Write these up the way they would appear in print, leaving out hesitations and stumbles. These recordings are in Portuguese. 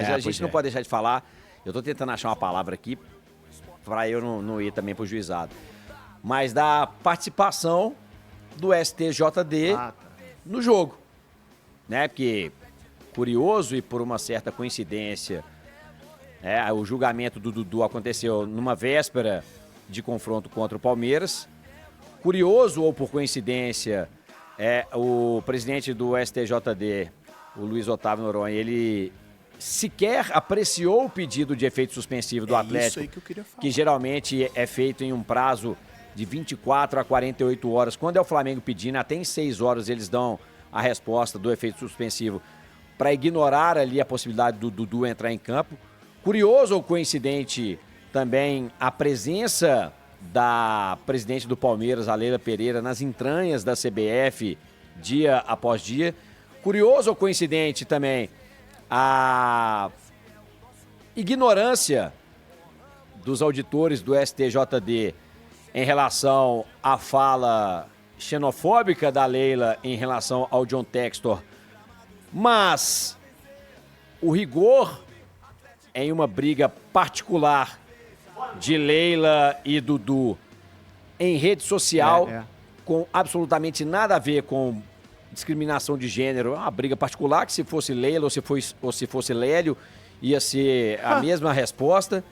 Mas a gente não pode deixar de falar, eu tô tentando achar uma palavra aqui para eu não ir também pro juizado, mas da participação do STJD no jogo, né? Porque, curioso e por uma certa coincidência, o julgamento do Dudu aconteceu numa véspera de confronto contra o Palmeiras. Curioso ou por coincidência, o presidente do STJD, o Luiz Otávio Noronha, ele sequer apreciou o pedido de efeito suspensivo do Atlético, isso aí que eu queria falar. que geralmente é feito em um prazo de 24 a 48 horas. Quando é o Flamengo pedindo, até em 6 horas eles dão a resposta do efeito suspensivo para ignorar ali a possibilidade do Dudu entrar em campo. Curioso ou coincidente também a presença da presidente do Palmeiras, a Leila Pereira, nas entranhas da CBF dia após dia. Curioso ou coincidente também a ignorância dos auditores do STJD em relação à fala xenofóbica da Leila em relação ao John Textor, mas o rigor em uma briga particular de Leila e Dudu em rede social, com absolutamente nada a ver com discriminação de gênero, uma briga particular que se fosse Leila ou se fosse Lélio, ia ser a mesma resposta.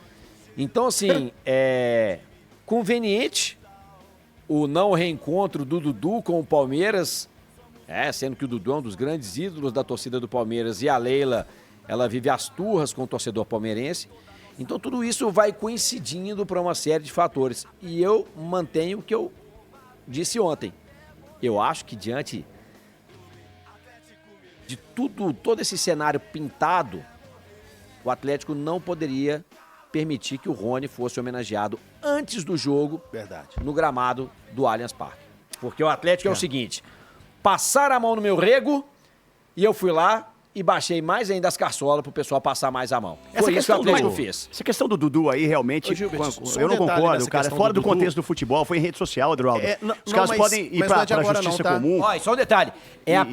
Então, assim, é conveniente o não reencontro do Dudu com o Palmeiras, sendo que o Dudu é um dos grandes ídolos da torcida do Palmeiras e a Leila, ela vive as turras com o torcedor palmeirense. Então tudo isso vai coincidindo para uma série de fatores. E eu mantenho o que eu disse ontem. Eu acho que diante de todo esse cenário pintado, o Atlético não poderia permitir que o Rony fosse homenageado antes do jogo, no gramado do Allianz Parque. Porque o Atlético é o seguinte, passaram a mão no meu rego e eu fui lá e baixei mais ainda as carçolas pro pessoal passar mais a mão. Foi isso que o Atlético fez. Essa questão do Dudu aí, realmente, eu não concordo, cara. Fora do contexto do futebol, foi em rede social, Adroaldo. Os caras podem ir pra justiça comum. Olha, só um detalhe. É a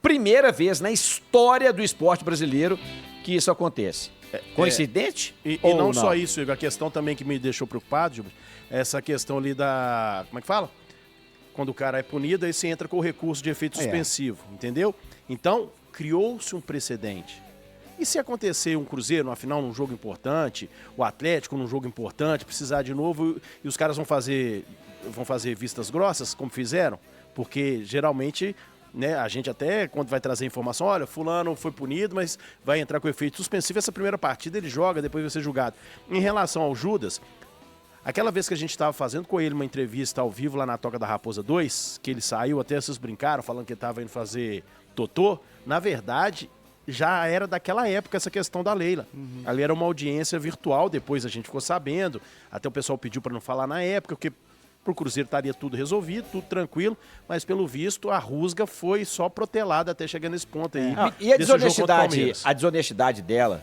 primeira vez na história do esporte brasileiro que isso acontece. Coincidente? E não só isso, Igor. A questão também que me deixou preocupado, Gilberto, essa questão ali da... Como é que fala? Quando o cara é punido, aí você entra com o recurso de efeito suspensivo, entendeu? Então, criou-se um precedente. E se acontecer um Cruzeiro, uma final, num jogo importante, o Atlético num jogo importante, precisar de novo, e os caras vão fazer vistas grossas, como fizeram? Porque, geralmente, né, a gente até, quando vai trazer informação, olha, fulano foi punido, mas vai entrar com efeito suspensivo, essa primeira partida ele joga, depois vai ser julgado. Em relação ao Judas, aquela vez que a gente estava fazendo com ele uma entrevista ao vivo lá na Toca da Raposa 2, que ele saiu, até vocês brincaram, falando que ele estava indo fazer totô, na verdade, já era daquela época essa questão da Leila. Ali era uma audiência virtual, depois a gente ficou sabendo, até o pessoal pediu para não falar na época, porque pro Cruzeiro estaria tudo resolvido, tudo tranquilo, mas pelo visto a rusga foi só protelada até chegar nesse ponto aí. E a desonestidade dela,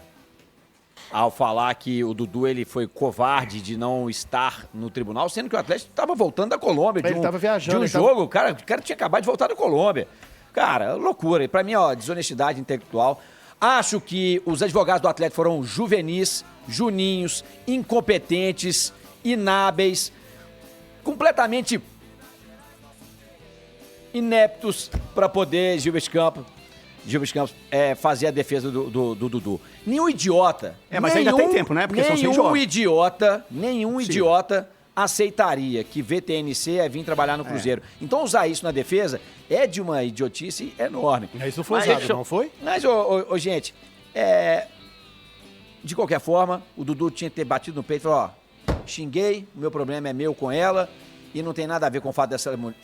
ao falar que o Dudu ele foi covarde de não estar no tribunal, sendo que o Atlético estava voltando da Colômbia, de um jogo, o cara tinha acabado de voltar da Colômbia. Cara, loucura. E pra mim, desonestidade intelectual. Acho que os advogados do Atlético foram juvenis, juninhos, incompetentes, inábeis, completamente ineptos para poder Gilberto Campos fazer a defesa do Dudu. Nenhum idiota. Mas ainda tem tempo, né? Porque são 6 jogos. Nenhum idiota aceitaria que VTNC vir trabalhar no Cruzeiro. Então usar isso na defesa é de uma idiotice enorme. Isso foi usado, não foi? Mas, gente, de qualquer forma, o Dudu tinha que ter batido no peito e falou, xinguei, o meu problema é meu com ela e não tem nada a ver com o fato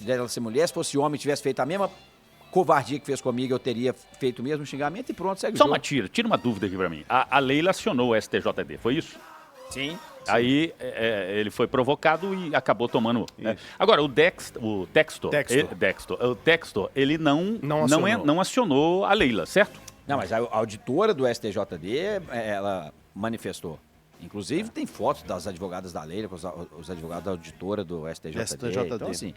dela ser mulher. Se fosse homem e tivesse feito a mesma covardia que fez comigo, eu teria feito o mesmo xingamento e pronto, segue o jogo. Tira uma dúvida aqui pra mim. A Leila acionou o STJD, foi isso? Sim. Aí ele foi provocado e acabou tomando. Né? Agora, o Textor, ele não acionou a Leila, certo? Não, mas a auditora do STJD, ela manifestou. Inclusive, tem fotos das advogadas da Leila, com os advogados da auditora do STJD. Então, assim,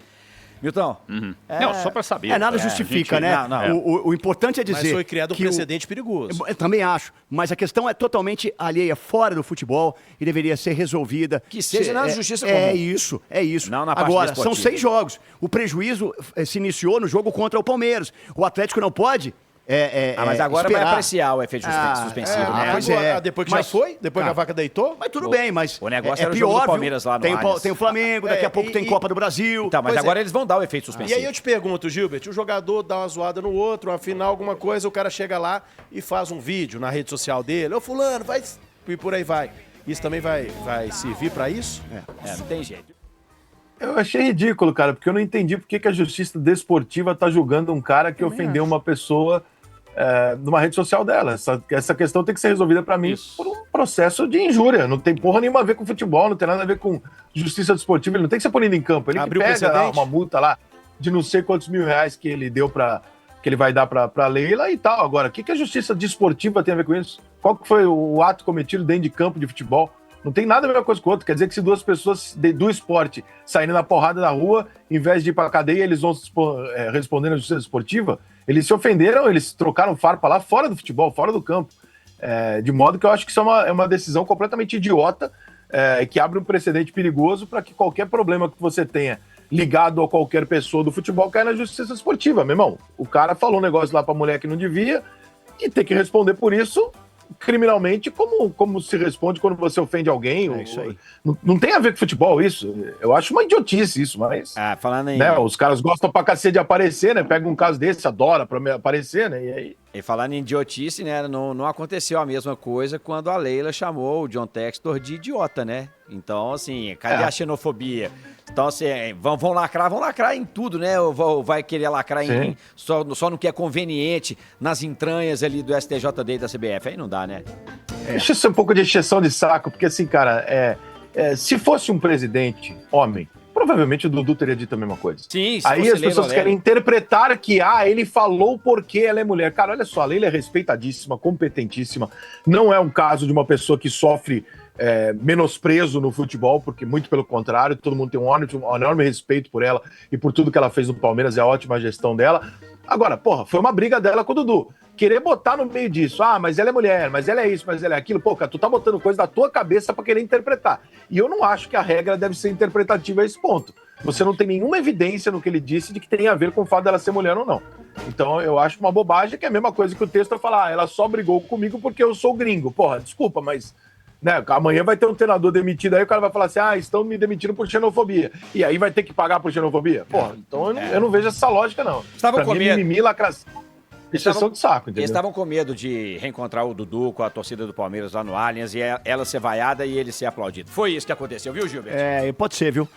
Milton? Não, só para saber. Nada justifica, né? O importante é dizer... Mas foi criado um precedente perigoso. Eu também acho. Mas a questão é totalmente alheia, fora do futebol, e deveria ser resolvida. Que seja na justiça comum. É isso. Não na parte Agora, desportiva. são 6 jogos. O prejuízo se iniciou no jogo contra o Palmeiras. O Atlético não pode... mas agora esperar. vai apreciar o efeito suspensivo, né? Pois é. Depois que já foi? Depois que a vaca deitou? Mas tudo bem, mas o negócio era o pior, jogo do Palmeiras lá no Allianz. Tem o Flamengo, daqui a pouco tem Copa do Brasil. Tá, mas agora eles vão dar o efeito suspensivo. E aí eu te pergunto, Gilbert, o jogador dá uma zoada no outro, uma final, alguma coisa, o cara chega lá e faz um vídeo na rede social dele. Ô, fulano, vai... E por aí vai. Isso também vai servir pra isso? Não tem jeito. Eu achei ridículo, cara, porque eu não entendi por que a justiça desportiva tá julgando um cara que ofendeu uma pessoa numa rede social dela. Essa questão tem que ser resolvida para mim por um processo de injúria. Não tem porra nenhuma a ver com futebol, não tem nada a ver com justiça desportiva. Ele não tem que ser punido em campo. Ele que pega uma multa lá de não sei quantos R$1.000 que ele deu que ele vai dar para Leila e tal. Agora, o que a justiça desportiva tem a ver com isso? Qual que foi o ato cometido dentro de campo de futebol? Não tem nada a ver uma coisa com outra. Quer dizer que se 2 pessoas do esporte saírem na porrada na rua, em vez de ir para a cadeia, eles vão responder na justiça desportiva? Eles se ofenderam, eles trocaram farpa lá fora do futebol, fora do campo. De modo que eu acho que isso é uma decisão completamente idiota, que abre um precedente perigoso para que qualquer problema que você tenha ligado a qualquer pessoa do futebol caia na justiça esportiva. Meu irmão, o cara falou um negócio lá para a mulher que não devia e tem que responder por isso criminalmente, como se responde quando você ofende alguém. Isso aí. Não tem a ver com futebol isso. Eu acho uma idiotice isso, mas... falando aí... Né, os caras gostam pra cacete de aparecer, né? Pega um caso desse, adora pra aparecer, né? E aí... E falando em idiotice, né? Não aconteceu a mesma coisa quando a Leila chamou o John Textor de idiota, né? Então, assim, cadê a xenofobia? Então, assim, vão lacrar em tudo, né? Ou vai querer lacrar em só no que é conveniente, nas entranhas ali do STJD e da CBF. Aí não dá, né? Deixa isso um pouco de encheção de saco, porque assim, cara, se fosse um presidente homem, provavelmente o Dudu teria dito a mesma coisa. Sim, aí as pessoas querem interpretar que, ele falou porque ela é mulher. Cara, olha só, a Leila é respeitadíssima, competentíssima. Não é um caso de uma pessoa que sofre menosprezo no futebol, porque muito pelo contrário, todo mundo tem um enorme respeito por ela e por tudo que ela fez no Palmeiras e a ótima gestão dela. Agora, porra, foi uma briga dela com o Dudu. Querer botar no meio disso, mas ela é mulher, mas ela é isso, mas ela é aquilo, pô, cara, tu tá botando coisa da tua cabeça pra querer interpretar. E eu não acho que a regra deve ser interpretativa a esse ponto. Você não tem nenhuma evidência no que ele disse de que tem a ver com o fato dela ser mulher ou não. Então eu acho uma bobagem, que é a mesma coisa que o texto falar, ela só brigou comigo porque eu sou gringo. Porra, desculpa, mas... Né, amanhã vai ter um treinador demitido, aí o cara vai falar assim, estão me demitindo por xenofobia. E aí vai ter que pagar por xenofobia? Porra, então eu não vejo essa lógica, não. Estavam com medo. Mimimi, lacração. Exceção de saco, entendeu? Eles estavam com medo de reencontrar o Dudu com a torcida do Palmeiras lá no Allianz e ela ser vaiada e ele ser aplaudido. Foi isso que aconteceu, viu, Gilberto? Pode ser, viu?